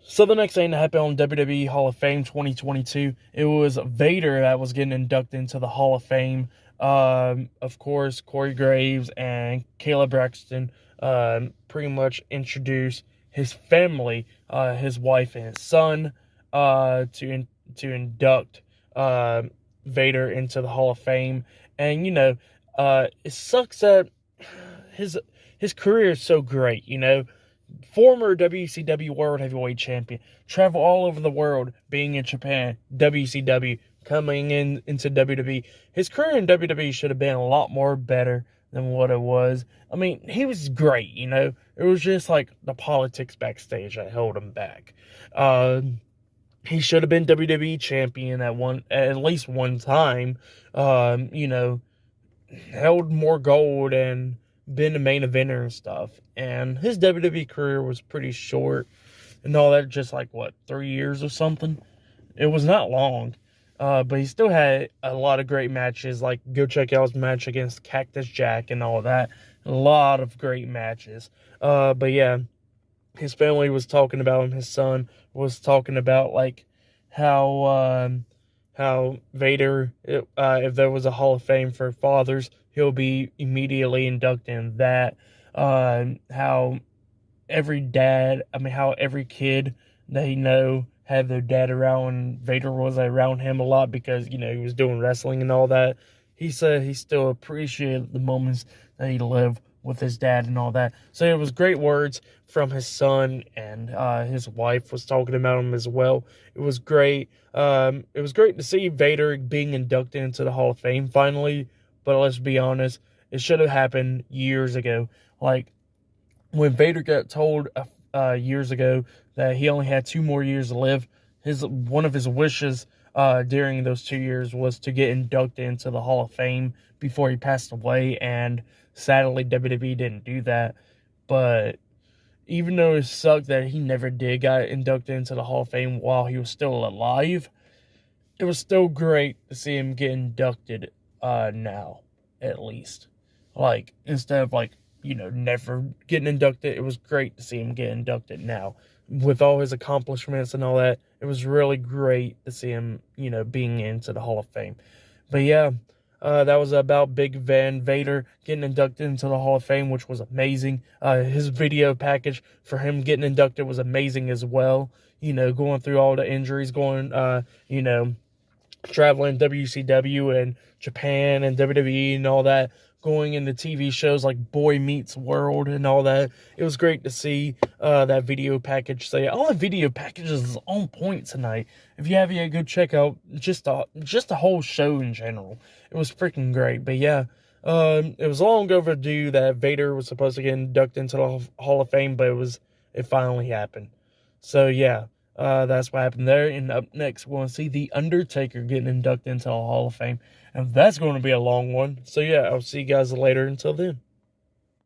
So the next thing that happened on WWE Hall of Fame 2022, it was Vader that was getting inducted into the Hall of Fame. Of course, Corey Graves and Kayla Braxton pretty much introduced his family, his wife and his son, to induct uh, Vader into the Hall of Fame. And it sucks that his his career is so great. Former WCW World Heavyweight Champion, travel all over the world, being in Japan, WCW, coming into WWE. His career in WWE should have been a lot more better than what it was. I mean, he was great, It was just like the politics backstage that held him back. He should have been WWE champion at least one time. Held more gold and been a main eventer and stuff. And his WWE career was pretty short and all that, just like 3 years or something. It was not long. But he still had a lot of great matches. Like, go check out his match against Cactus Jack and all that. A lot of great matches. But yeah, his family was talking about him. His son was talking about how Vader, if there was a Hall of Fame for fathers, he'll be immediately inducted in that. How every kid they know had their dad around, and Vader was around him a lot because, he was doing wrestling and all that. He said he still appreciated the moments that he lived with his dad and all that. So it was great words from his son, and his wife was talking about him as well. It was great. It was great to see Vader being inducted into the Hall of Fame finally, but let's be honest, it should have happened years ago. Like, when Vader got told years ago that he only had 2 more years to live, one of his wishes during those 2 years was to get inducted into the Hall of Fame before he passed away, and sadly WWE didn't do that. But even though it sucked that he never did get inducted into the Hall of Fame while he was still alive, it was still great to see him get inducted now, at least. Like, instead of never getting inducted, it was great to see him get inducted now. With all his accomplishments and all that, it was really great to see him, being into the Hall of Fame. But yeah, that was about Big Van Vader getting inducted into the Hall of Fame, which was amazing. His video package for him getting inducted was amazing as well. Going through all the injuries, traveling WCW and Japan and WWE and all that, going into TV shows like Boy Meets World and all that. It was great to see that video package. So yeah, all the video packages is on point tonight. If you have yet, go check out just the whole show in general. It was freaking great. But yeah, it was long overdue that Vader was supposed to get inducted into the Hall of Fame, but it finally happened. So yeah, that's what happened there. And up next, we're going to see The Undertaker getting inducted into the Hall of Fame. And that's going to be a long one. So yeah, I'll see you guys later. Until then.